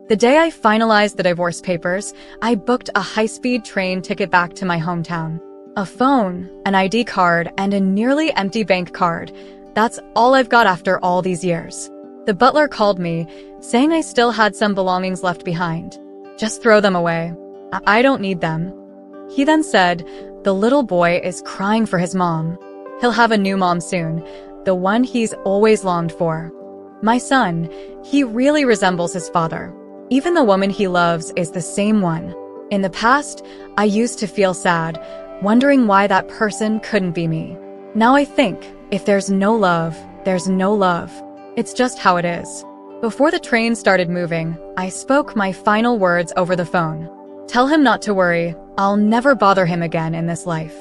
The day I finalized the divorce papers, I booked a high-speed train ticket back to my hometown. A phone, an ID card, and a nearly empty bank card. That's all I've got after all these years. The butler called me, saying I still had some belongings left behind. Just throw them away. I don't need them. He then said, the little boy is crying for his mom. He'll have a new mom soon, the one he's always longed for. My son, he really resembles his father. Even the woman he loves is the same one. In the past, I used to feel sad, wondering why that person couldn't be me. Now I think, if there's no love, there's no love. It's just how it is. Before the train started moving, I spoke my final words over the phone. Tell him not to worry, I'll never bother him again in this life.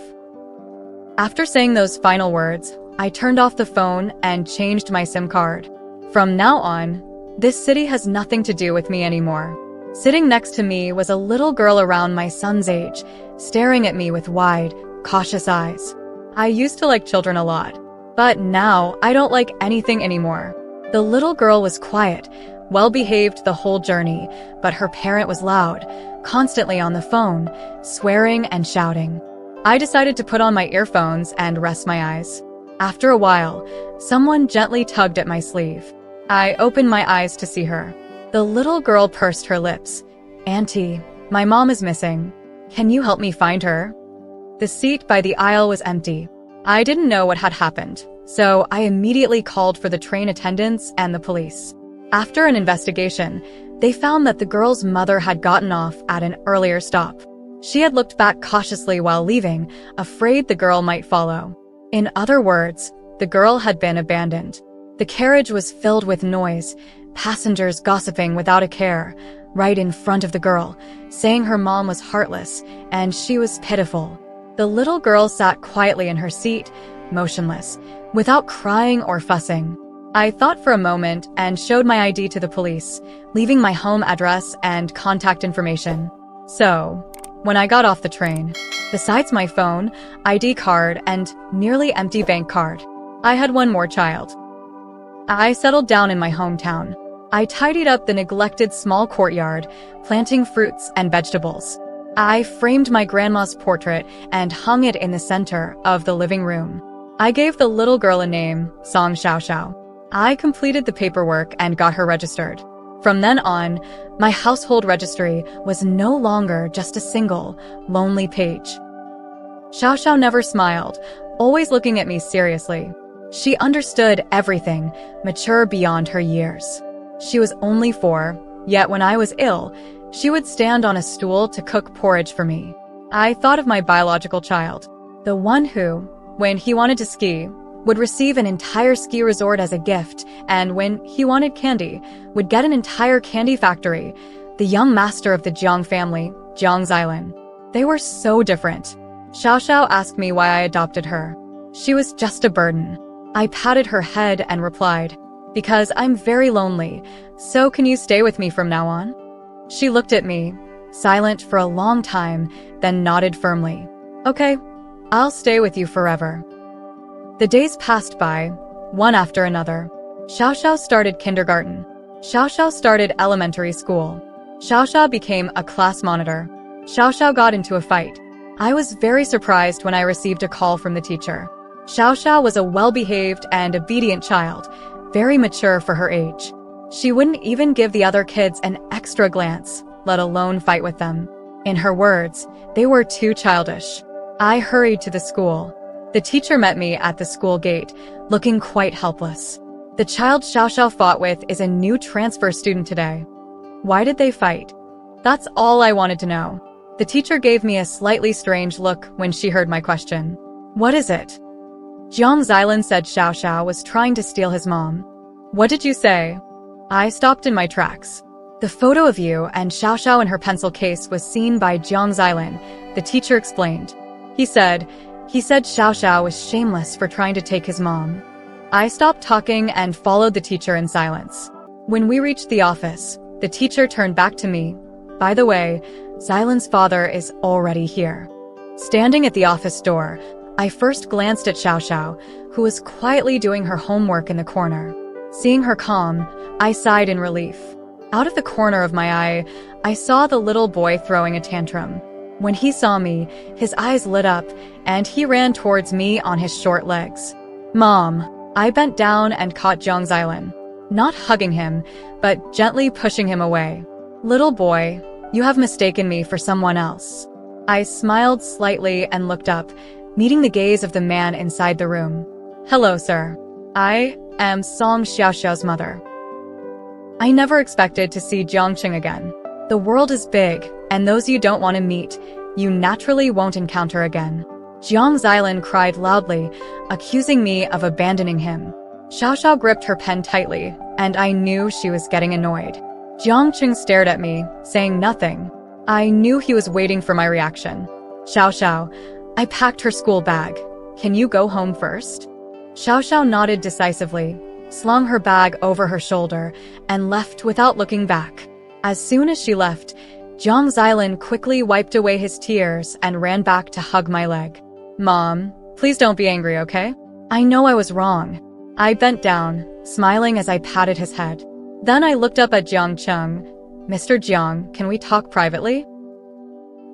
After saying those final words, I turned off the phone and changed my SIM card. From now on, this city has nothing to do with me anymore. Sitting next to me was a little girl around my son's age, staring at me with wide, cautious eyes. I used to like children a lot, but now I don't like anything anymore. The little girl was quiet, well-behaved the whole journey, but her parent was loud, constantly on the phone, swearing and shouting. I decided to put on my earphones and rest my eyes. After a while, someone gently tugged at my sleeve. I opened my eyes to see her. The little girl pursed her lips. Auntie, my mom is missing. Can you help me find her? The seat by the aisle was empty. I didn't know what had happened, so I immediately called for the train attendants and the police. After an investigation, they found that the girl's mother had gotten off at an earlier stop. She had looked back cautiously while leaving, afraid the girl might follow. In other words, the girl had been abandoned. The carriage was filled with noise, passengers gossiping without a care, right in front of the girl, saying her mom was heartless and she was pitiful. The little girl sat quietly in her seat, motionless, without crying or fussing. I thought for a moment and showed my ID to the police, leaving my home address and contact information. So, when I got off the train, besides my phone, ID card, and nearly empty bank card, I had one more child. I settled down in my hometown. I tidied up the neglected small courtyard, planting fruits and vegetables. I framed my grandma's portrait and hung it in the center of the living room. I gave the little girl a name, Song Xiao. I completed the paperwork and got her registered. From then on, my household registry was no longer just a single, lonely page. Xiao never smiled, always looking at me seriously. She understood everything, mature beyond her years. She was only 4, yet when I was ill, she would stand on a stool to cook porridge for me. I thought of my biological child, the one who, when he wanted to ski, would receive an entire ski resort as a gift, and when he wanted candy, would get an entire candy factory, the young master of the Jiang family, Jiang Xilin. They were so different. Xiao asked me why I adopted her. She was just a burden. I patted her head and replied, because I'm very lonely, so can you stay with me from now on? She looked at me, silent for a long time, then nodded firmly. Okay, I'll stay with you forever. The days passed by, one after another. Xiao started kindergarten. Xiao started elementary school. Xiao became a class monitor. Xiao got into a fight. I was very surprised when I received a call from the teacher. Xiao was a well-behaved and obedient child, very mature for her age. She wouldn't even give the other kids an extra glance, let alone fight with them. In her words, they were too childish. I hurried to the school. The teacher met me at the school gate, looking quite helpless. The child Xiao fought with is a new transfer student today. Why did they fight? That's all I wanted to know. The teacher gave me a slightly strange look when she heard my question. What is it? Jiang Xilin said Xiao was trying to steal his mom. What did you say? I stopped in my tracks. The photo of you and Xiao in her pencil case was seen by Jiang Xilin, the teacher explained. He said Xiao was shameless for trying to take his mom. I stopped talking and followed the teacher in silence. When we reached the office, the teacher turned back to me. By the way, Xilin's father is already here. Standing at the office door, I first glanced at Xiao, who was quietly doing her homework in the corner. Seeing her calm, I sighed in relief. Out of the corner of my eye, I saw the little boy throwing a tantrum. When he saw me, his eyes lit up, and he ran towards me on his short legs. Mom, I bent down and caught Jiang Xilan, not hugging him, but gently pushing him away. Little boy, you have mistaken me for someone else. I smiled slightly and looked up, meeting the gaze of the man inside the room. Hello, sir. I am Song Xiaoxiao's mother. I never expected to see Jiangqing again. The world is big, and those you don't want to meet, you naturally won't encounter again. Jiang Xilan cried loudly, accusing me of abandoning him. Xiaoxiao gripped her pen tightly, and I knew she was getting annoyed. Jiangqing stared at me, saying nothing. I knew he was waiting for my reaction. Xiaoxiao, I packed her school bag. Can you go home first? Xiaoxiao nodded decisively, slung her bag over her shoulder, and left without looking back. As soon as she left, Jiang Xilan quickly wiped away his tears and ran back to hug my leg. Mom, please don't be angry, okay? I know I was wrong. I bent down, smiling as I patted his head. Then I looked up at Jiangqing. Mr. Jiang, can we talk privately?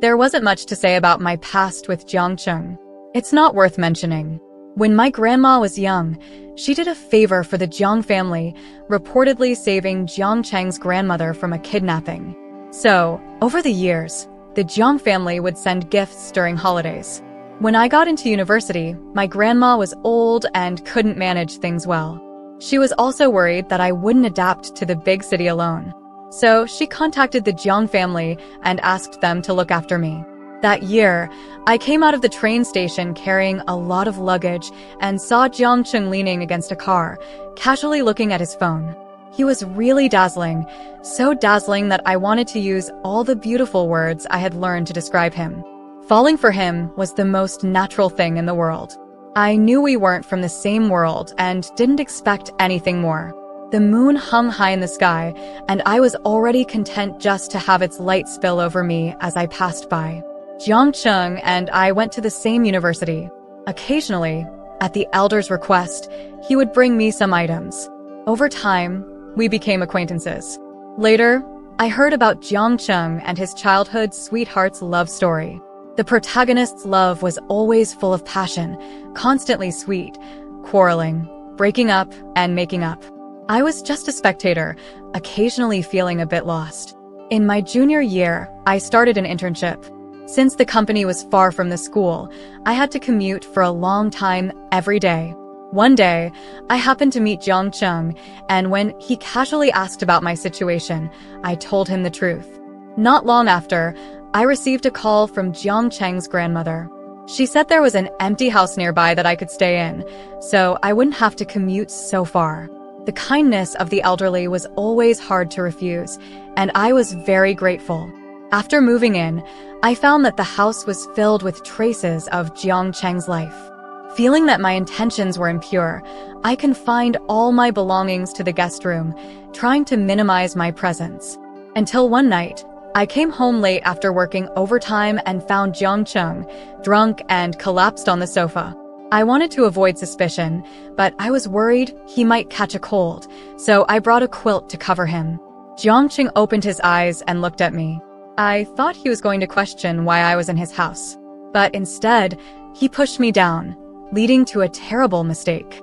There wasn't much to say about my past with Jiangqing. It's not worth mentioning. When my grandma was young, she did a favor for the Jiang family, reportedly saving Jiangqing's grandmother from a kidnapping. So, over the years, the Jiang family would send gifts during holidays. When I got into university, my grandma was old and couldn't manage things well. She was also worried that I wouldn't adapt to the big city alone. So she contacted the Jiang family and asked them to look after me. That year, I came out of the train station carrying a lot of luggage and saw Jiangqing leaning against a car, casually looking at his phone. He was really dazzling, so dazzling that I wanted to use all the beautiful words I had learned to describe him. Falling for him was the most natural thing in the world. I knew we weren't from the same world and didn't expect anything more. The moon hung high in the sky, and I was already content just to have its light spill over me as I passed by. Jiangqing and I went to the same university. Occasionally, at the elder's request, he would bring me some items. Over time, we became acquaintances. Later, I heard about Jiangqing and his childhood sweetheart's love story. The protagonist's love was always full of passion, constantly sweet, quarreling, breaking up, and making up. I was just a spectator, occasionally feeling a bit lost. In my junior year, I started an internship. Since the company was far from the school, I had to commute for a long time every day. One day, I happened to meet Jiangqing, and when he casually asked about my situation, I told him the truth. Not long after, I received a call from Jiangqing's grandmother. She said there was an empty house nearby that I could stay in, so I wouldn't have to commute so far. The kindness of the elderly was always hard to refuse, and I was very grateful. After moving in, I found that the house was filled with traces of Jiangqing's life. Feeling that my intentions were impure, I confined all my belongings to the guest room, trying to minimize my presence. Until one night, I came home late after working overtime and found Jiangqing, drunk and collapsed on the sofa. I wanted to avoid suspicion, but I was worried he might catch a cold, so I brought a quilt to cover him. Jiangqing opened his eyes and looked at me. I thought he was going to question why I was in his house, but instead, he pushed me down, leading to a terrible mistake.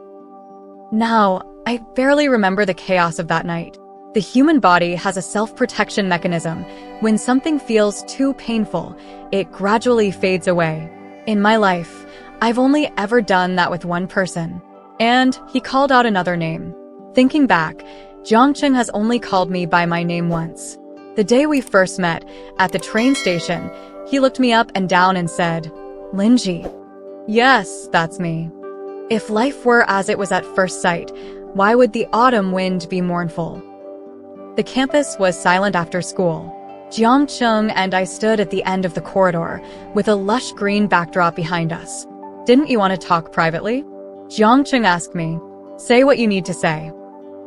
Now, I barely remember the chaos of that night. The human body has a self-protection mechanism. When something feels too painful, it gradually fades away. In my life, I've only ever done that with one person. And he called out another name. Thinking back, Jiangqing has only called me by my name once. The day we first met, at the train station, he looked me up and down and said, "Linji." Yes, that's me. If life were as it was at first sight, why would the autumn wind be mournful? The campus was silent after school. Jiangqing and I stood at the end of the corridor, with a lush green backdrop behind us. Didn't you want to talk privately? Jiangqing asked me. Say what you need to say.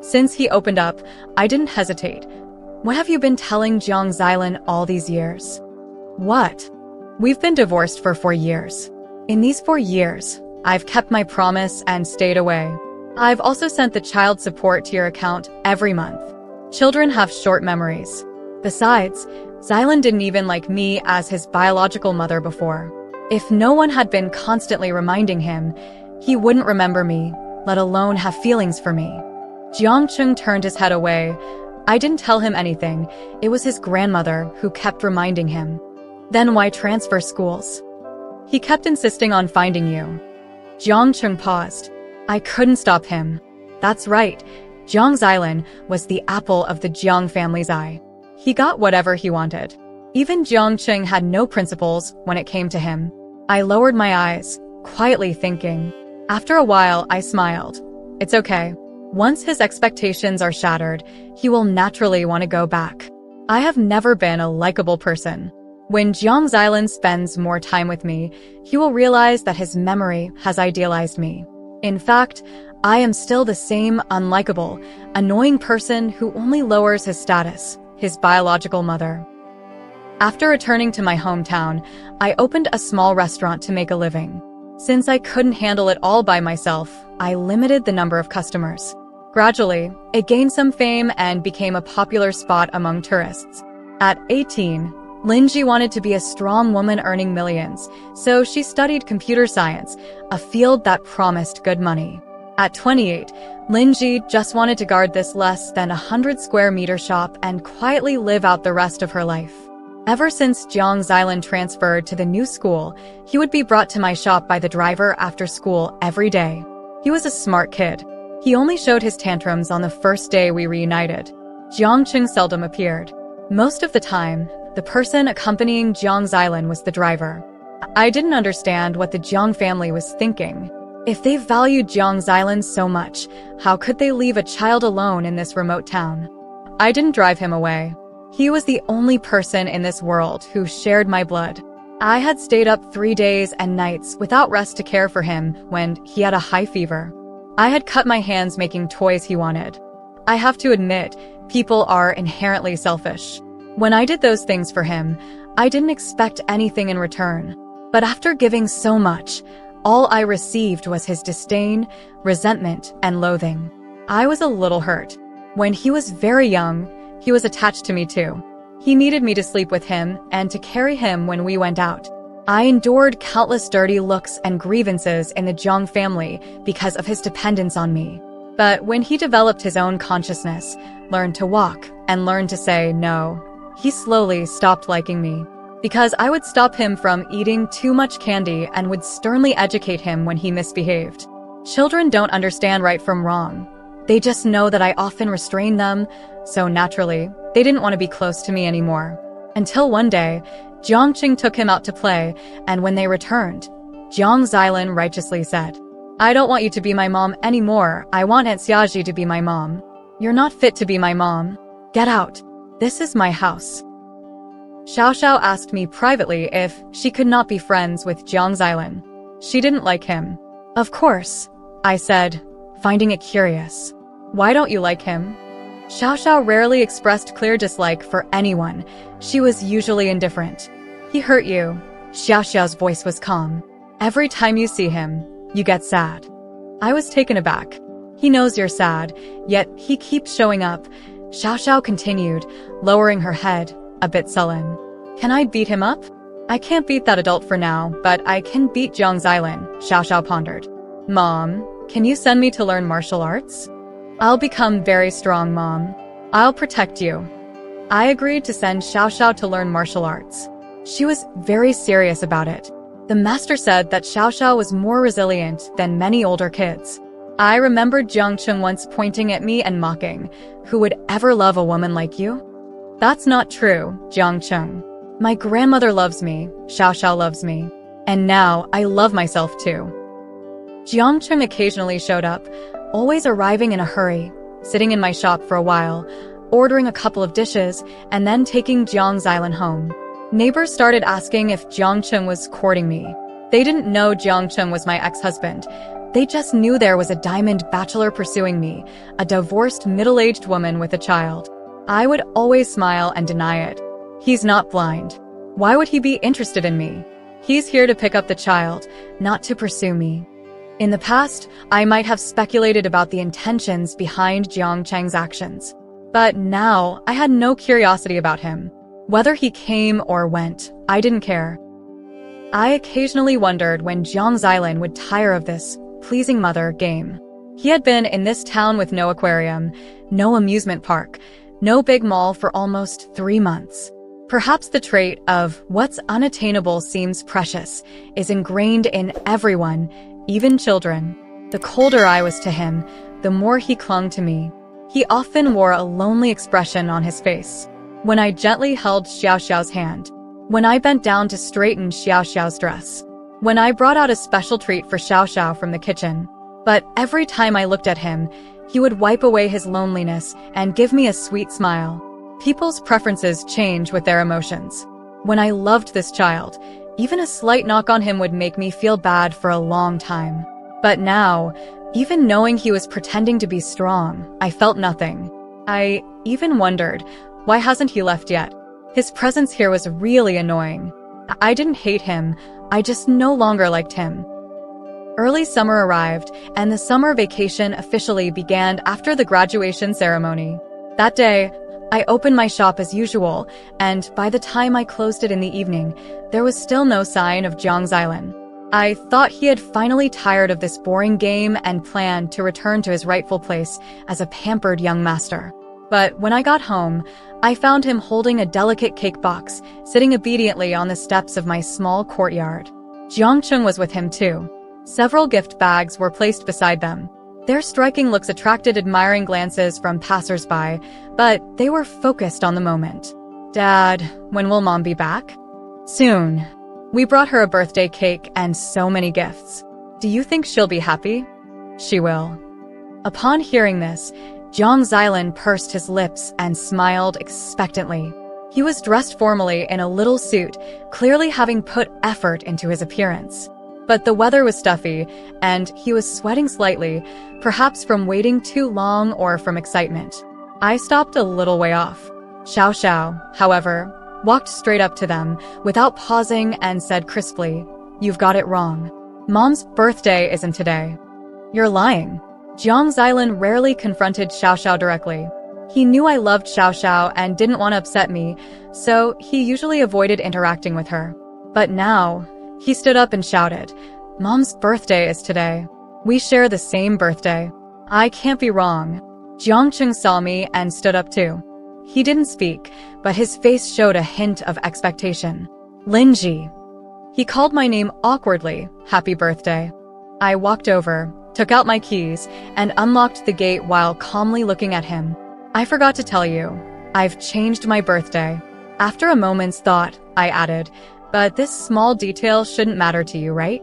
Since he opened up, I didn't hesitate. What have you been telling Jiang Xilan all these years? What? We've been divorced for 4 years. In these 4 years, I've kept my promise and stayed away. I've also sent the child support to your account every month. Children have short memories. Besides, Xylan didn't even like me as his biological mother before. If no one had been constantly reminding him, he wouldn't remember me, let alone have feelings for me. Jiangcheng turned his head away. I didn't tell him anything. It was his grandmother who kept reminding him. Then why transfer schools? He kept insisting on finding you. Jiangcheng paused. I couldn't stop him. That's right. Jiang Xylan was the apple of the Jiang family's eye. He got whatever he wanted. Even Jiangcheng had no principles when it came to him. I lowered my eyes, quietly thinking. After a while, I smiled. It's okay. Once his expectations are shattered, he will naturally want to go back. I have never been a likable person. When Jiang Xylan spends more time with me, he will realize that his memory has idealized me. In fact, I am still the same unlikable, annoying person who only lowers his status, his biological mother. After returning to my hometown, I opened a small restaurant to make a living. Since I couldn't handle it all by myself, I limited the number of customers. Gradually, it gained some fame and became a popular spot among tourists. At 18, Linji wanted to be a strong woman earning millions, so she studied computer science, a field that promised good money. At 28, Linji just wanted to guard this less than 100 square meter shop and quietly live out the rest of her life. Ever since Jiang Xylan transferred to the new school, he would be brought to my shop by the driver after school every day. He was a smart kid. He only showed his tantrums on the first day we reunited. Jiangcheng seldom appeared. Most of the time, the person accompanying Jiang Xylan was the driver. I didn't understand what the Jiang family was thinking. If they valued Jiang Xylan so much, how could they leave a child alone in this remote town? I didn't drive him away. He was the only person in this world who shared my blood. I had stayed up 3 days and nights without rest to care for him when he had a high fever. I had cut my hands making toys he wanted. I have to admit, people are inherently selfish. When I did those things for him, I didn't expect anything in return. But after giving so much, all I received was his disdain, resentment, and loathing. I was a little hurt. When he was very young, he was attached to me too. He needed me to sleep with him and to carry him when we went out. I endured countless dirty looks and grievances in the Jiang family because of his dependence on me. But when he developed his own consciousness, learned to walk, and learned to say no, he slowly stopped liking me. Because I would stop him from eating too much candy and would sternly educate him when he misbehaved. Children don't understand right from wrong. They just know that I often restrain them, so naturally, they didn't want to be close to me anymore. Until one day, Jiangcheng took him out to play, and when they returned, Jiang Xylan righteously said, I don't want you to be my mom anymore. I want Aunt Xiaoji to be my mom. You're not fit to be my mom. Get out. This is my house. Xiao asked me privately if she could not be friends with Jiang Xylan. She didn't like him. Of course, I said, finding it curious. Why don't you like him? Xiao rarely expressed clear dislike for anyone. She was usually indifferent. He hurt you. Xiao's voice was calm. Every time you see him, you get sad. I was taken aback. He knows you're sad, yet he keeps showing up. Xiao continued, lowering her head, a bit sullen. Can I beat him up? I can't beat that adult for now, but I can beat Jiang Xylan, Xiao pondered. Mom, can you send me to learn martial arts? I'll become very strong, Mom. I'll protect you. I agreed to send Xiao to learn martial arts. She was very serious about it. The master said that Xiao was more resilient than many older kids. I remembered Jiangcheng once pointing at me and mocking, who would ever love a woman like you? That's not true, Jiangcheng. My grandmother loves me, Xiao loves me. And now I love myself too. Jiangcheng occasionally showed up, always arriving in a hurry, sitting in my shop for a while, ordering a couple of dishes, and then taking Jiang Xylan home. Neighbors started asking if Jiangcheng was courting me. They didn't know Jiangcheng was my ex-husband. They just knew there was a diamond bachelor pursuing me, a divorced middle-aged woman with a child. I would always smile and deny it. He's not blind. Why would he be interested in me? He's here to pick up the child, not to pursue me. In the past, I might have speculated about the intentions behind Jiangcheng's actions. But now, I had no curiosity about him. Whether he came or went, I didn't care. I occasionally wondered when Jiang Xilin would tire of this pleasing mother game. He had been in this town with no aquarium, no amusement park, no big mall for almost 3 months. Perhaps the trait of what's unattainable seems precious is ingrained in everyone, even children. The colder I was to him, the more he clung to me. He often wore a lonely expression on his face. When I gently held Xiao Xiao's hand, when I bent down to straighten Xiao Xiao's dress, when I brought out a special treat for Xiao Xiao from the kitchen. But every time I looked at him, he would wipe away his loneliness and give me a sweet smile. People's preferences change with their emotions. When I loved this child, even a slight knock on him would make me feel bad for a long time. But now, even knowing he was pretending to be strong, I felt nothing. I even wondered, why hasn't he left yet? His presence here was really annoying. I didn't hate him, I just no longer liked him. Early summer arrived, and the summer vacation officially began after the graduation ceremony. That day, I opened my shop as usual, and by the time I closed it in the evening, there was still no sign of Jiang Xilin. I thought he had finally tired of this boring game and planned to return to his rightful place as a pampered young master. But when I got home, I found him holding a delicate cake box, sitting obediently on the steps of my small courtyard. Jiangcheng was with him too. Several gift bags were placed beside them. Their striking looks attracted admiring glances from passers-by, but they were focused on the moment. Dad, when will Mom be back? Soon. We brought her a birthday cake and so many gifts. Do you think she'll be happy? She will. Upon hearing this, Jiang Xilin pursed his lips and smiled expectantly. He was dressed formally in a little suit, clearly having put effort into his appearance. But the weather was stuffy, and he was sweating slightly, perhaps from waiting too long or from excitement. I stopped a little way off. Xiao Xiao, however, walked straight up to them, without pausing, and said crisply, "You've got it wrong. Mom's birthday isn't today." "You're lying." Jiang Xilin rarely confronted Xiao Xiao directly. He knew I loved Xiao Xiao and didn't want to upset me, so he usually avoided interacting with her. But now, he stood up and shouted, "Mom's birthday is today. We share the same birthday. I can't be wrong." Jiangcheng saw me and stood up too. He didn't speak, but his face showed a hint of expectation. "Linji." He called my name awkwardly, "Happy birthday." I walked over, took out my keys, and unlocked the gate while calmly looking at him. "I forgot to tell you, I've changed my birthday." After a moment's thought, I added, "But this small detail shouldn't matter to you, right?"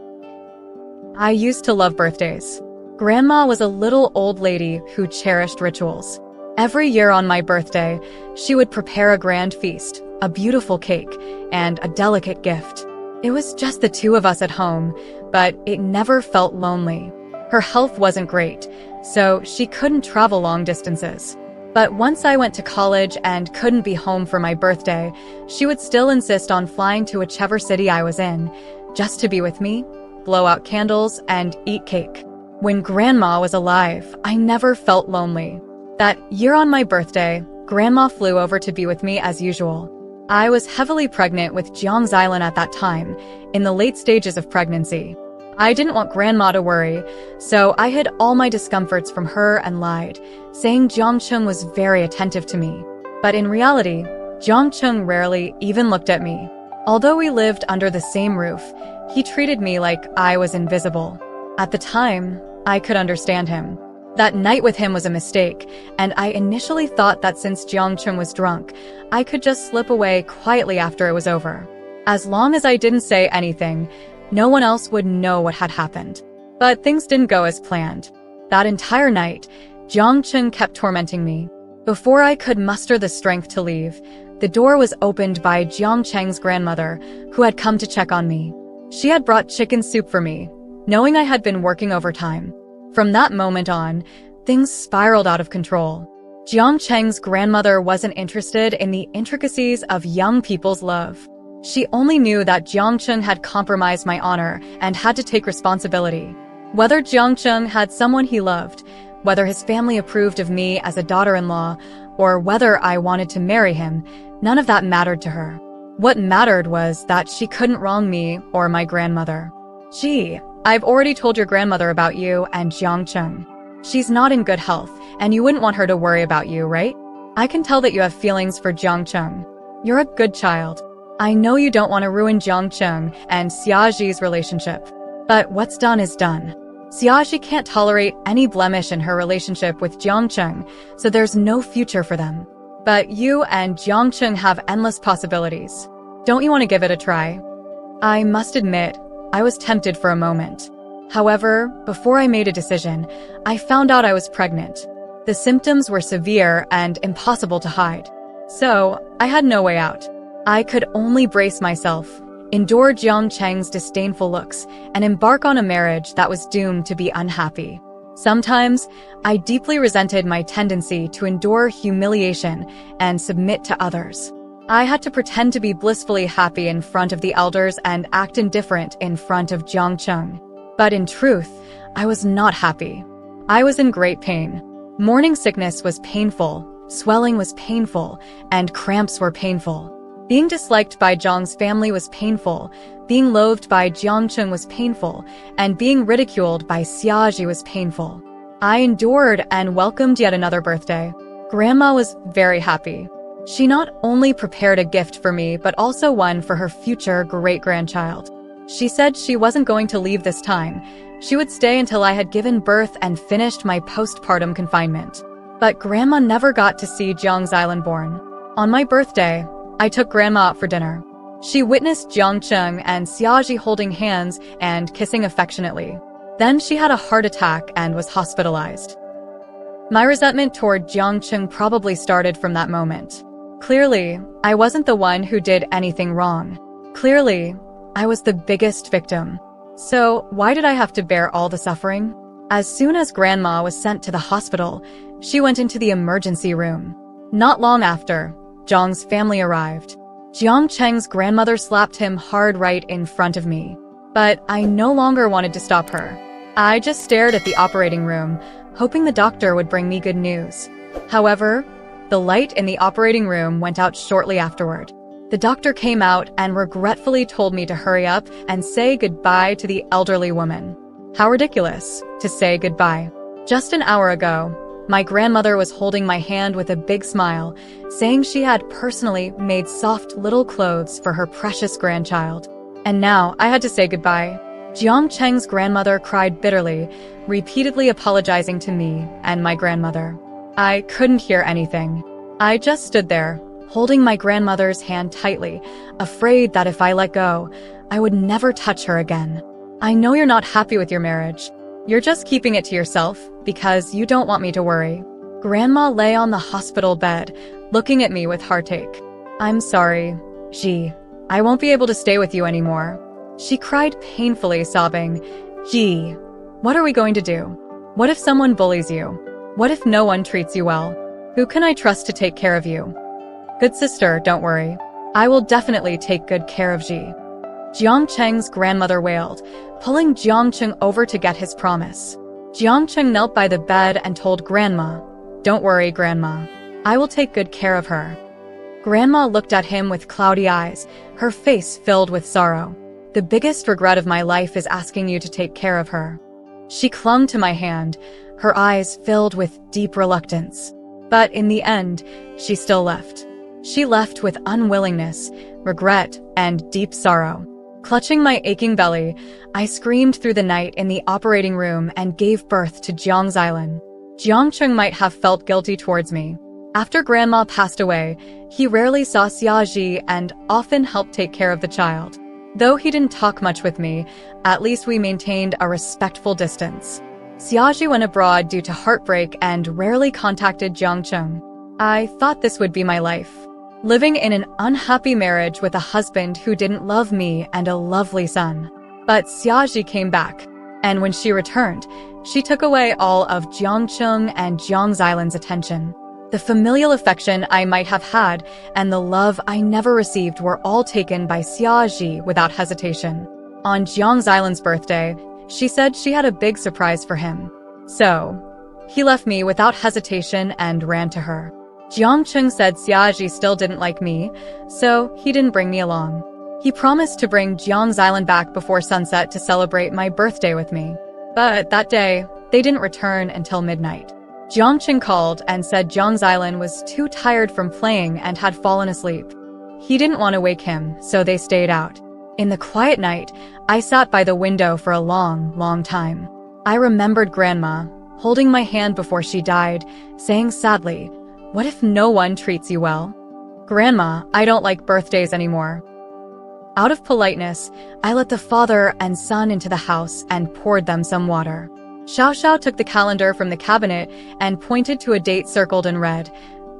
I used to love birthdays. Grandma was a little old lady who cherished rituals. Every year on my birthday, she would prepare a grand feast, a beautiful cake, and a delicate gift. It was just the two of us at home, but it never felt lonely. Her health wasn't great, so she couldn't travel long distances. But once I went to college and couldn't be home for my birthday, she would still insist on flying to whichever city I was in, just to be with me, blow out candles, and eat cake. When Grandma was alive, I never felt lonely. That year on my birthday, Grandma flew over to be with me as usual. I was heavily pregnant with Jiang Xilin at that time, in the late stages of pregnancy. I didn't want Grandma to worry, so I hid all my discomforts from her and lied, saying Jiangcheng was very attentive to me. But in reality, Jiangcheng rarely even looked at me. Although we lived under the same roof, he treated me like I was invisible. At the time, I could understand him. That night with him was a mistake, and I initially thought that since Jiangcheng was drunk, I could just slip away quietly after it was over. As long as I didn't say anything, no one else would know what had happened. But things didn't go as planned. That entire night, Jiangcheng kept tormenting me. Before I could muster the strength to leave, the door was opened by Jiangcheng's grandmother, who had come to check on me. She had brought chicken soup for me, knowing I had been working overtime. From that moment on, things spiraled out of control. Jiangcheng's grandmother wasn't interested in the intricacies of young people's love. She only knew that Jiangcheng had compromised my honor and had to take responsibility. Whether Jiangcheng had someone he loved, whether his family approved of me as a daughter-in-law, or whether I wanted to marry him, none of that mattered to her. What mattered was that she couldn't wrong me or my grandmother. Gee, I've already told your grandmother about you and Xiaokang. She's not in good health, and you wouldn't want her to worry about you, right? I can tell that you have feelings for Xiaokang. You're a good child. I know you don't want to ruin Xiaokang and Xiaoji's relationship. But what's done is done. Xiaoji can't tolerate any blemish in her relationship with Xiaokang, so there's no future for them. But you and Xiaokang have endless possibilities. Don't you want to give it a try? I must admit, I was tempted for a moment. However, before I made a decision, I found out I was pregnant. The symptoms were severe and impossible to hide. So, I had no way out. I could only brace myself, endure Xiaokang's disdainful looks, and embark on a marriage that was doomed to be unhappy. Sometimes, I deeply resented my tendency to endure humiliation and submit to others. I had to pretend to be blissfully happy in front of the elders and act indifferent in front of Xiaokang. But in truth, I was not happy. I was in great pain. Morning sickness was painful, swelling was painful, and cramps were painful. Being disliked by Zhang's family was painful, being loathed by Xiaokang was painful, and being ridiculed by Xiaoji was painful. I endured and welcomed yet another birthday. Grandma was very happy. She not only prepared a gift for me, but also one for her future great-grandchild. She said she wasn't going to leave this time. She would stay until I had given birth and finished my postpartum confinement. But Grandma never got to see Zhang's island born. On my birthday, I took Grandma out for dinner. She witnessed Xiaokang and Xiaoji holding hands and kissing affectionately. Then she had a heart attack and was hospitalized. My resentment toward Xiaokang probably started from that moment. Clearly, I wasn't the one who did anything wrong. Clearly, I was the biggest victim. So, why did I have to bear all the suffering? As soon as Grandma was sent to the hospital, she went into the emergency room. Not long after, Zhang's family arrived. Xiaokang's grandmother slapped him hard right in front of me. But I no longer wanted to stop her. I just stared at the operating room, hoping the doctor would bring me good news. However, the light in the operating room went out shortly afterward. The doctor came out and regretfully told me to hurry up and say goodbye to the elderly woman. How ridiculous to say goodbye. Just an hour ago, my grandmother was holding my hand with a big smile, saying she had personally made soft little clothes for her precious grandchild. And now I had to say goodbye. Xiaokang's grandmother cried bitterly, repeatedly apologizing to me and my grandmother. I couldn't hear anything. I just stood there, holding my grandmother's hand tightly, afraid that if I let go, I would never touch her again. I know you're not happy with your marriage. You're just keeping it to yourself because you don't want me to worry. Grandma lay on the hospital bed, looking at me with heartache. I'm sorry, Ji. I won't be able to stay with you anymore. She cried painfully, sobbing. Ji, what are we going to do? What if someone bullies you? What if no one treats you well? Who can I trust to take care of you? Good sister, don't worry. I will definitely take good care of Ji. Xiaokang's grandmother wailed, pulling Xiaokang over to get his promise. Xiaokang knelt by the bed and told Grandma, "Don't worry, Grandma. I will take good care of her." Grandma looked at him with cloudy eyes, her face filled with sorrow. The biggest regret of my life is asking you to take care of her. She clung to my hand, her eyes filled with deep reluctance. But in the end, she still left. She left with unwillingness, regret, and deep sorrow. Clutching my aching belly, I screamed through the night in the operating room and gave birth to Zhang's island. Xiaokang might have felt guilty towards me. After Grandma passed away, he rarely saw Xiaoji and often helped take care of the child. Though he didn't talk much with me, at least we maintained a respectful distance. Xiaoji went abroad due to heartbreak and rarely contacted Xiaokang. I thought this would be my life. Living in an unhappy marriage with a husband who didn't love me and a lovely son. But Xiaoji came back, and when she returned, she took away all of Xiaokang and Zhang's island's attention. The familial affection I might have had and the love I never received were all taken by Xiaoji without hesitation. On Zhang's island's birthday, she said she had a big surprise for him. So, he left me without hesitation and ran to her. Xiaokang said Xiaoji still didn't like me, so he didn't bring me along. He promised to bring Jiang's Island back before sunset to celebrate my birthday with me. But that day, they didn't return until midnight. Xiaokang called and said Jiang's Island was too tired from playing and had fallen asleep. He didn't want to wake him, so they stayed out. In the quiet night, I sat by the window for a long, long time. I remembered Grandma, holding my hand before she died, saying sadly, "What if no one treats you well?" "Grandma, I don't like birthdays anymore." Out of politeness, I let the father and son into the house and poured them some water. Xiao took the calendar from the cabinet and pointed to a date circled in red.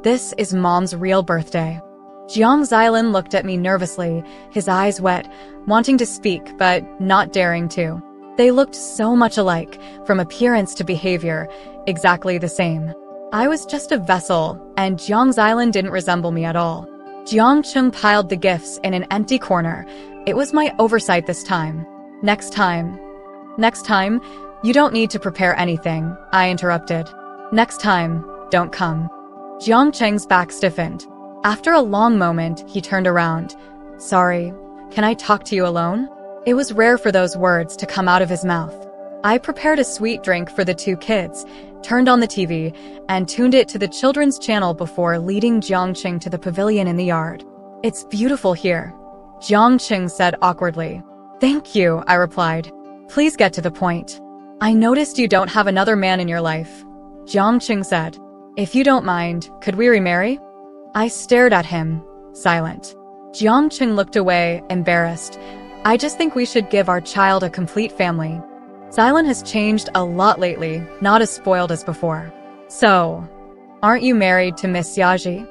"This is Mom's real birthday." Jiang's Island looked at me nervously, his eyes wet, wanting to speak but not daring to. They looked so much alike, from appearance to behavior, exactly the same. I was just a vessel, and Jiang's Island didn't resemble me at all. Xiaokang piled the gifts in an empty corner. It was my oversight this time. Next time, you don't need to prepare anything," I interrupted. "Next time, don't come." Xiaokang's back stiffened. After a long moment, he turned around. "Sorry, can I talk to you alone?" It was rare for those words to come out of his mouth. I prepared a sweet drink for the two kids, turned on the TV, and tuned it to the children's channel before leading Xiaokang to the pavilion in the yard. "It's beautiful here," Xiaokang said awkwardly. "Thank you," I replied. "Please get to the point." "I noticed you don't have another man in your life," Xiaokang said. "If you don't mind, could we remarry?" I stared at him, silent. Xiaokang looked away, embarrassed. "I just think we should give our child a complete family." Xylan has changed a lot lately, not as spoiled as before. "So, aren't you married to Miss Yaji?"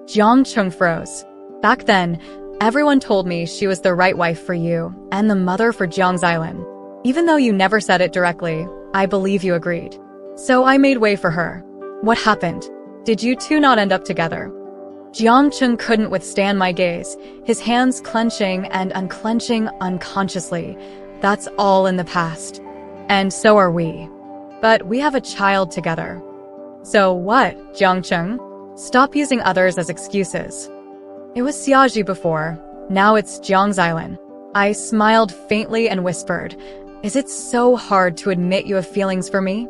Xiaokang froze. Back then, everyone told me she was the right wife for you and the mother for Jiang's Island. Even though you never said it directly, I believe you agreed. So I made way for her. What happened? Did you two not end up together? Xiaokang couldn't withstand my gaze, his hands clenching and unclenching unconsciously. That's all in the past. And so are we. But we have a child together. So what, Xiaokang? Stop using others as excuses. It was Xiaoji before, now it's Jiang's Island. I smiled faintly and whispered, "Is it so hard to admit you have feelings for me?"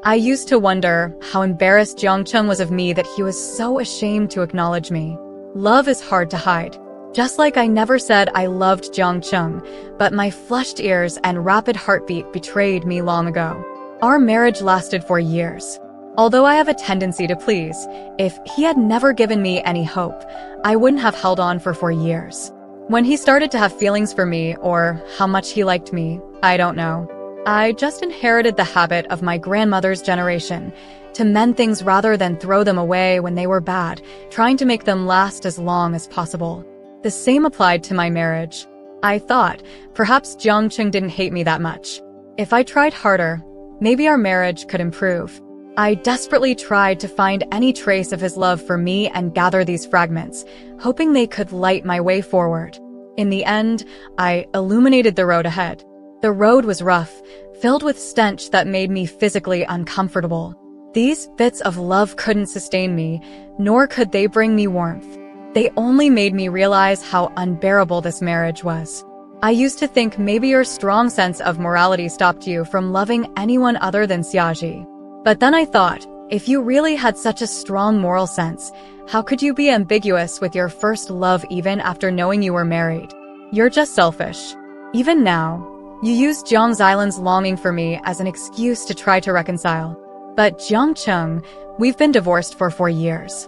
I used to wonder how embarrassed Xiaokang was of me that he was so ashamed to acknowledge me. Love is hard to hide. Just like I never said I loved Xiaokang, but my flushed ears and rapid heartbeat betrayed me long ago. Our marriage lasted for years. Although I have a tendency to please, if he had never given me any hope, I wouldn't have held on for 4 years. When he started to have feelings for me, or how much he liked me, I don't know. I just inherited the habit of my grandmother's generation, to mend things rather than throw them away when they were bad, trying to make them last as long as possible. The same applied to my marriage. I thought, perhaps Xiaokang didn't hate me that much. If I tried harder, maybe our marriage could improve. I desperately tried to find any trace of his love for me and gather these fragments, hoping they could light my way forward. In the end, I illuminated the road ahead. The road was rough, filled with stench that made me physically uncomfortable. These bits of love couldn't sustain me, nor could they bring me warmth. They only made me realize how unbearable this marriage was. I used to think maybe your strong sense of morality stopped you from loving anyone other than Xiaoji. But then I thought, if you really had such a strong moral sense, how could you be ambiguous with your first love even after knowing you were married? You're just selfish. Even now, you use Jiang's Island's longing for me as an excuse to try to reconcile. But Xiaokang, we've been divorced for 4 years.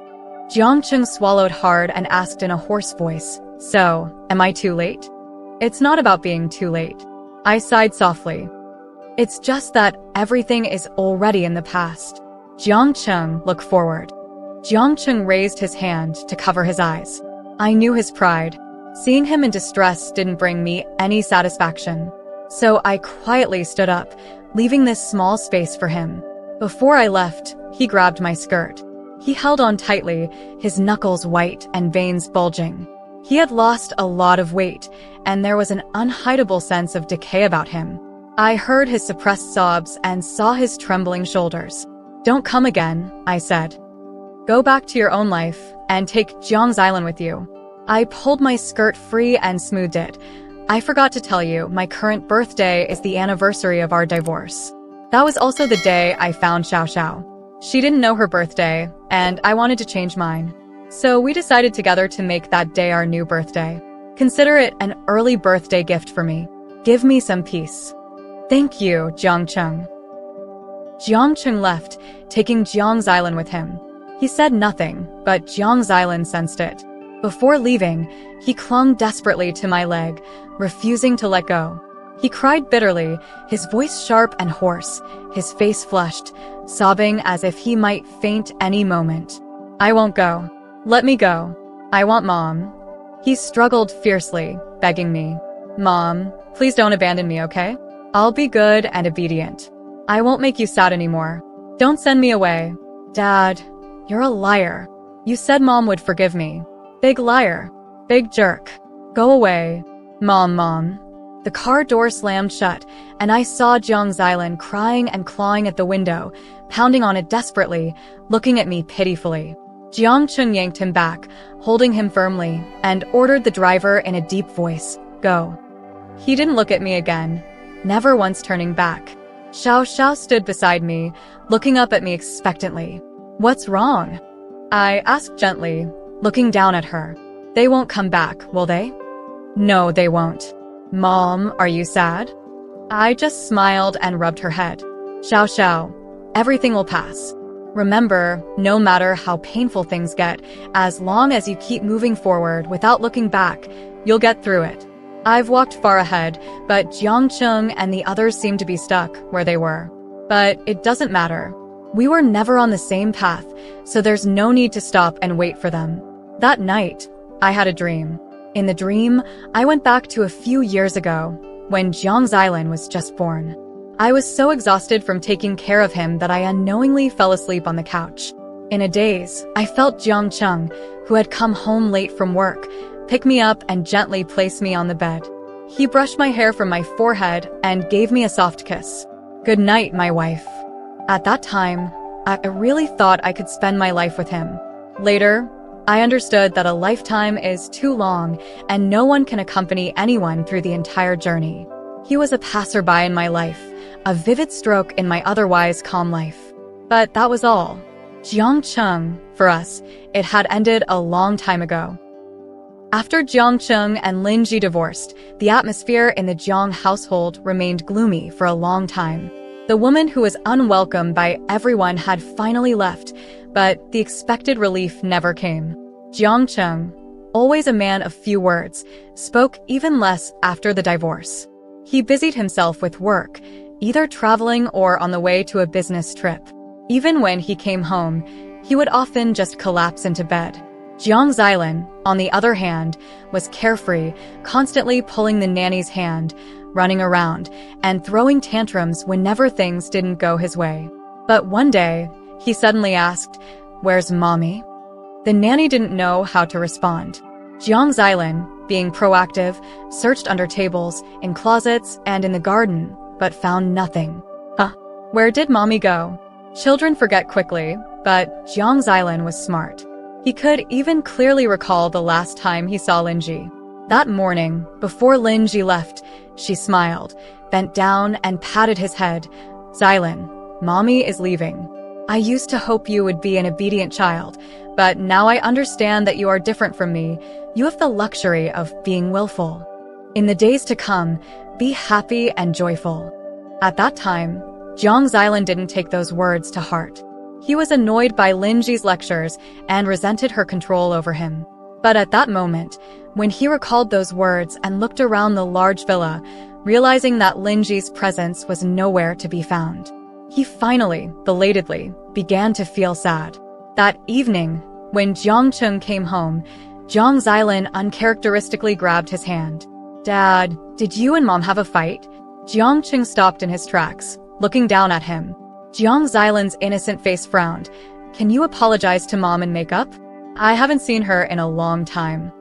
Xiaokang swallowed hard and asked in a hoarse voice, "So, am I too late?" It's not about being too late. I sighed softly. It's just that everything is already in the past. Xiaokang, look forward. Xiaokang raised his hand to cover his eyes. I knew his pride. Seeing him in distress didn't bring me any satisfaction. So I quietly stood up, leaving this small space for him. Before I left, he grabbed my skirt. He held on tightly, his knuckles white and veins bulging. He had lost a lot of weight, and there was an unhideable sense of decay about him. I heard his suppressed sobs and saw his trembling shoulders. "Don't come again," I said. Go back to your own life and take Jiang's island with you. I pulled my skirt free and smoothed it. I forgot to tell you, my current birthday is the anniversary of our divorce. That was also the day I found Xiao. She didn't know her birthday, and I wanted to change mine. So we decided together to make that day our new birthday. Consider it an early birthday gift for me. Give me some peace. Thank you, Jiangcheng. Jiangcheng left, taking Jiang's island with him. He said nothing, but Jiang's island sensed it. Before leaving, he clung desperately to my leg, refusing to let go. He cried bitterly, his voice sharp and hoarse, his face flushed, sobbing as if he might faint any moment. I won't go. Let me go. I want Mom. He struggled fiercely, begging me. Mom, please don't abandon me, okay? I'll be good and obedient. I won't make you sad anymore. Don't send me away. Dad, you're a liar. You said Mom would forgive me. Big liar. Big jerk. Go away. Mom. The car door slammed shut, and I saw Jiang's island crying and clawing at the window, pounding on it desperately, looking at me pitifully. Jiangcheng yanked him back, holding him firmly, and ordered the driver in a deep voice, "Go." He didn't look at me again, never once turning back. Xiao stood beside me, looking up at me expectantly. What's wrong? I asked gently, looking down at her. They won't come back, will they? No, they won't. Mom, are you sad? I just smiled and rubbed her head. Xiao, everything will pass. Remember, no matter how painful things get, as long as you keep moving forward without looking back, you'll get through it. I've walked far ahead, but Jiangcheng and the others seem to be stuck where they were. But it doesn't matter. We were never on the same path, so there's no need to stop and wait for them. That night, I had a dream. In the dream, I went back to a few years ago, when Jiang's island was just born. I was so exhausted from taking care of him that I unknowingly fell asleep on the couch. In a daze, I felt Jiangcheng, who had come home late from work, pick me up and gently place me on the bed. He brushed my hair from my forehead and gave me a soft kiss. Good night, my wife. At that time, I really thought I could spend my life with him. Later, I understood that a lifetime is too long and no one can accompany anyone through the entire journey. He was a passerby in my life, a vivid stroke in my otherwise calm life. But that was all. Jiangcheng, for us, it had ended a long time ago. After Jiangcheng and Linji divorced, the atmosphere in the Jiang household remained gloomy for a long time. The woman who was unwelcome by everyone had finally left, but the expected relief never came. Jiangcheng, always a man of few words, spoke even less after the divorce. He busied himself with work, either traveling or on the way to a business trip. Even when he came home, he would often just collapse into bed. Jiang's island, on the other hand, was carefree, constantly pulling the nanny's hand, running around, and throwing tantrums whenever things didn't go his way. But one day, he suddenly asked, "Where's Mommy?" The nanny didn't know how to respond. Jiang's island, being proactive, searched under tables, in closets, and in the garden, but found nothing. Where did Mommy go? Children forget quickly, but Jiang's island was smart. He could even clearly recall the last time he saw Linji. That morning, before Linji left, she smiled, bent down and patted his head. "Xilan, Mommy is leaving. I used to hope you would be an obedient child, but now I understand that you are different from me. You have the luxury of being willful. In the days to come, be happy and joyful." At that time, Jiang's island didn't take those words to heart. He was annoyed by Linji's lectures and resented her control over him. But at that moment, when he recalled those words and looked around the large villa, realizing that Linji's presence was nowhere to be found, he finally, belatedly, began to feel sad. That evening, when Jiangcheng came home, Jiang's island uncharacteristically grabbed his hand. "Dad, did you and Mom have a fight?" Jiangcheng stopped in his tracks, looking down at him. Jiang's island's innocent face frowned. "Can you apologize to Mom and make up? I haven't seen her in a long time.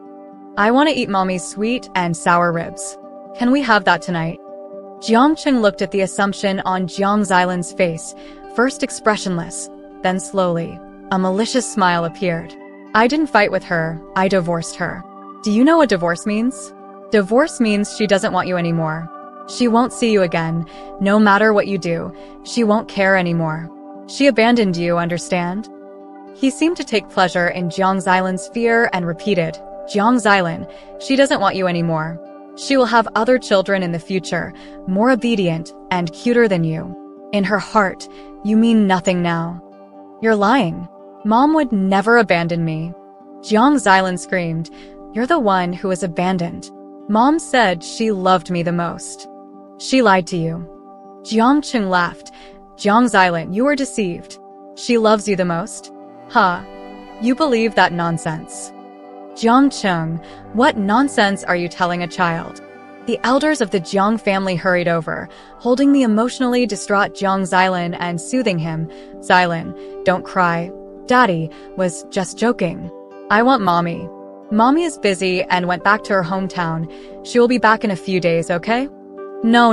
I want to eat Mommy's sweet and sour ribs. Can we have that tonight?" Jiangcheng looked at the assumption on Jiang's island's face, first expressionless, then slowly. A malicious smile appeared. I didn't fight with her, I divorced her. Do you know what divorce means? Divorce means she doesn't want you anymore. She won't see you again, no matter what you do. She won't care anymore. She abandoned you, understand? He seemed to take pleasure in Jiang Xilan's fear and repeated, Jiang Xilan, she doesn't want you anymore. She will have other children in the future, more obedient and cuter than you. In her heart, you mean nothing now. You're lying. Mom would never abandon me. Jiang Xilan screamed, you're the one who was abandoned. Mom said she loved me the most. She lied to you. Jiang Cheng laughed. Jiang Xilan, you were deceived. She loves you the most? Huh. You believe that nonsense. Jiang Cheng, what nonsense are you telling a child? The elders of the Jiang family hurried over, holding the emotionally distraught Jiang Xilan and soothing him. Xilan, don't cry. Daddy was just joking. I want Mommy. Mommy is busy and went back to her hometown. She will be back in a few days, okay? No.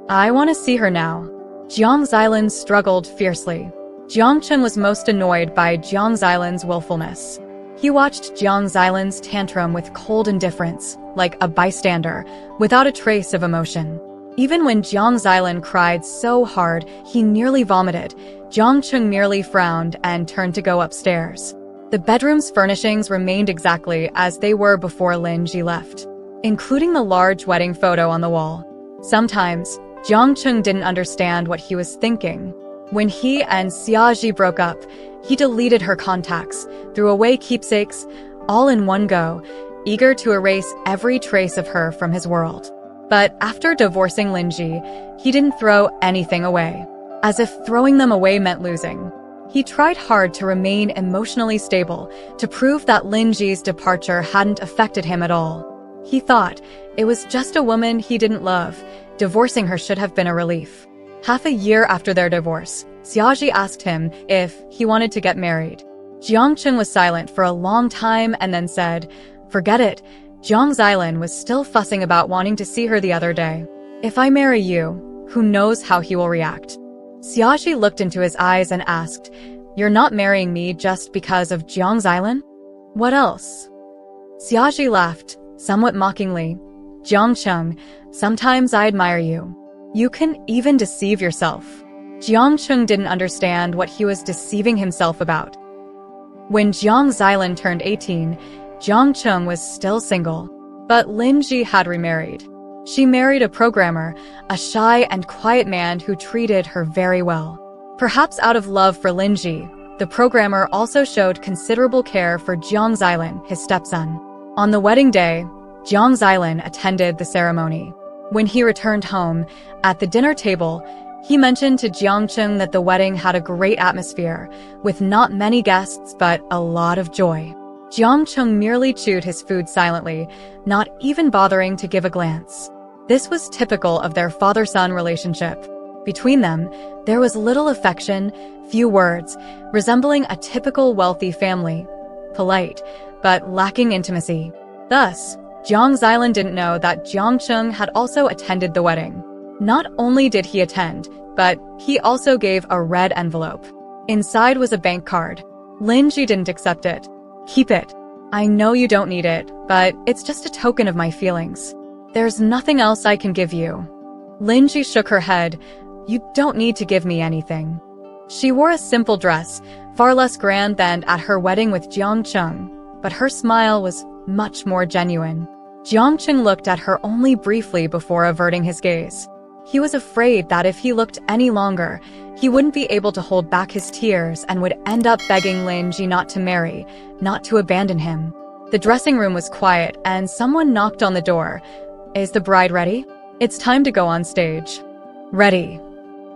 I want to see her now. Jiang Xilan struggled fiercely. Jiang Cheng was most annoyed by Jiang Xilan's willfulness. He watched Jiang Xilan's tantrum with cold indifference, like a bystander, without a trace of emotion. Even when Jiang Xilan cried so hard he nearly vomited, Jiang Cheng merely frowned and turned to go upstairs. The bedroom's furnishings remained exactly as they were before Lin Ji left, including the large wedding photo on the wall. Sometimes, Jiang Cheng didn't understand what he was thinking. When he and Xiaoji broke up, he deleted her contacts, threw away keepsakes, all in one go, eager to erase every trace of her from his world. But after divorcing Lin Ji, he didn't throw anything away, as if throwing them away meant losing. He tried hard to remain emotionally stable, to prove that Lin Ji's departure hadn't affected him at all. He thought, it was just a woman he didn't love. Divorcing her should have been a relief. Half a year after their divorce, Xiaoji asked him if he wanted to get married. Jiang Cheng was silent for a long time and then said, forget it. Jiang Xilan was still fussing about wanting to see her the other day. If I marry you, who knows how he will react? Xiaoji looked into his eyes and asked, you're not marrying me just because of Jiang Xilan? What else? Xiaoji laughed, somewhat mockingly. Jiang Cheng, sometimes I admire you. You can even deceive yourself. Jiang Cheng didn't understand what he was deceiving himself about. When Jiang Xilan turned 18, Jiang Cheng was still single, but Lin Ji had remarried. She married a programmer, a shy and quiet man who treated her very well. Perhaps out of love for Lin Ji, the programmer also showed considerable care for Jiang Xilan, his stepson. On the wedding day, Jiang Xilan attended the ceremony. When he returned home, at the dinner table, he mentioned to Jiang Cheng that the wedding had a great atmosphere, with not many guests but a lot of joy. Jiang Cheng merely chewed his food silently, not even bothering to give a glance. This was typical of their father-son relationship. Between them, there was little affection, few words, resembling a typical wealthy family. Polite, but lacking intimacy. Thus, Jiang Xilan didn't know that Jiang Cheng had also attended the wedding. Not only did he attend, but he also gave a red envelope. Inside was a bank card. Lin Ji didn't accept it. Keep it. I know you don't need it, but it's just a token of my feelings. There's nothing else I can give you. Lin Ji shook her head. You don't need to give me anything. She wore a simple dress, far less grand than at her wedding with Jiang Cheng, but her smile was much more genuine. Jiang Cheng looked at her only briefly before averting his gaze. He was afraid that if he looked any longer, he wouldn't be able to hold back his tears and would end up begging Lin Ji not to marry, not to abandon him. The dressing room was quiet and someone knocked on the door. Is the bride ready? It's time to go on stage. Ready.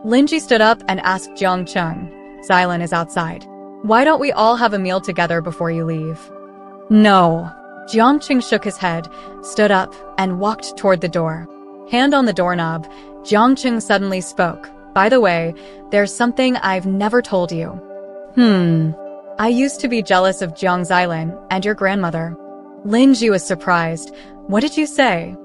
Lin Ji stood up and asked Jiang Cheng. Xilan is outside. Why don't we all have a meal together before you leave? No. Jiang Cheng shook his head, stood up, and walked toward the door. Hand on the doorknob, Jiang Cheng suddenly spoke. By the way, there's something I've never told you. I used to be jealous of Jiang Xilan and your grandmother. Lin Ji was surprised. What did you say?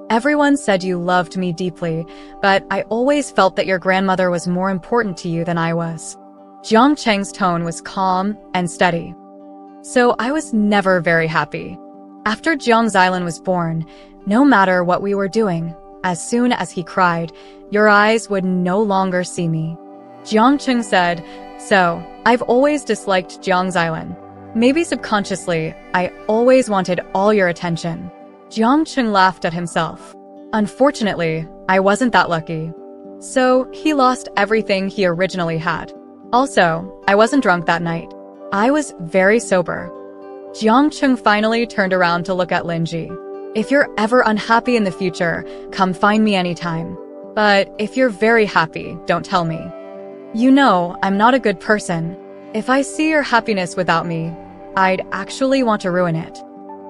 Everyone said you loved me deeply, but I always felt that your grandmother was more important to you than I was. Jiang Cheng's tone was calm and steady. So I was never very happy. After Jiang Xilan was born, no matter what we were doing, as soon as he cried, your eyes would no longer see me. Jiang Cheng said, so, I've always disliked Jiang Xilan. Maybe subconsciously, I always wanted all your attention. Jiang Cheng laughed at himself. Unfortunately, I wasn't that lucky. So, he lost everything he originally had. Also, I wasn't drunk that night. I was very sober. Jiang Cheng finally turned around to look at Linji. If you're ever unhappy in the future, come find me anytime. But if you're very happy, don't tell me. You know, I'm not a good person. If I see your happiness without me, I'd actually want to ruin it.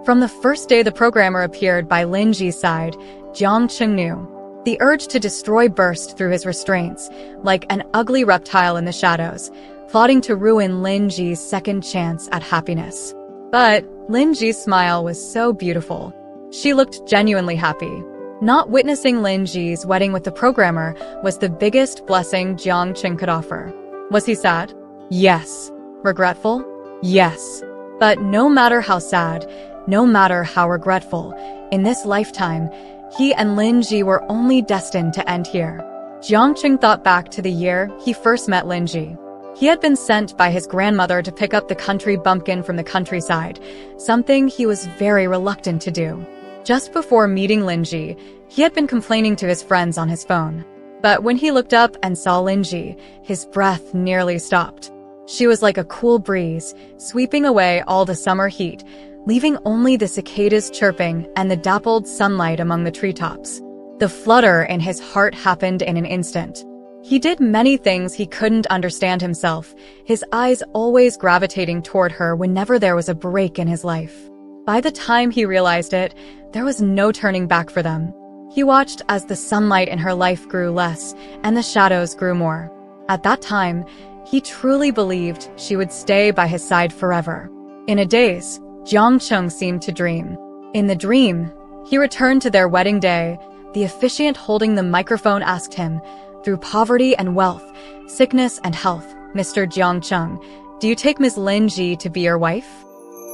From the first day the programmer appeared by Linji's side, Jiang Cheng knew. The urge to destroy burst through his restraints, like an ugly reptile in the shadows, plotting to ruin Linji's second chance at happiness. But Linji's smile was so beautiful. She looked genuinely happy. Not witnessing Linji's wedding with the programmer was the biggest blessing Jiang Cheng could offer. Was he sad? Yes. Regretful? Yes. But no matter how sad, no matter how regretful, in this lifetime, he and Linji were only destined to end here. Jiang Cheng thought back to the year he first met Linji. He had been sent by his grandmother to pick up the country bumpkin from the countryside, something he was very reluctant to do. Just before meeting Linji, he had been complaining to his friends on his phone. But when he looked up and saw Linji, his breath nearly stopped. She was like a cool breeze, sweeping away all the summer heat, leaving only the cicadas chirping and the dappled sunlight among the treetops. The flutter in his heart happened in an instant. He did many things he couldn't understand himself, his eyes always gravitating toward her whenever there was a break in his life. By the time he realized it, there was no turning back for them. He watched as the sunlight in her life grew less and the shadows grew more. At that time, he truly believed she would stay by his side forever. In a daze, Jiang Cheng seemed to dream. In the dream, he returned to their wedding day. The officiant holding the microphone asked him, through poverty and wealth, sickness and health, Mr. Jiang Cheng, do you take Ms. Linji to be your wife?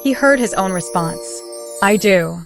He heard his own response. I do.